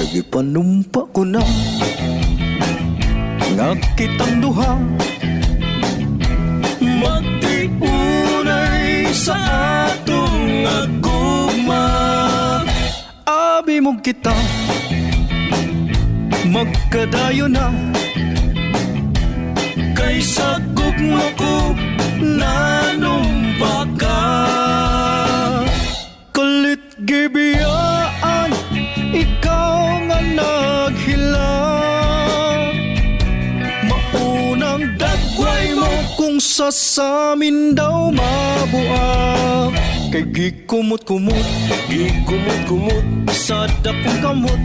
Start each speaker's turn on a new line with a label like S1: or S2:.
S1: Gipanumpa ko na nga kitang duha magtiunay sa atong agugma. Abi mo kita magkadayo na kaysa gugma ko nanumpa ka. Kalit gibiyaan ikaw nga naghilang, maunang dagway mo kung sa samin daw mabuak. Kay gikumot-kumot sa dapong kamot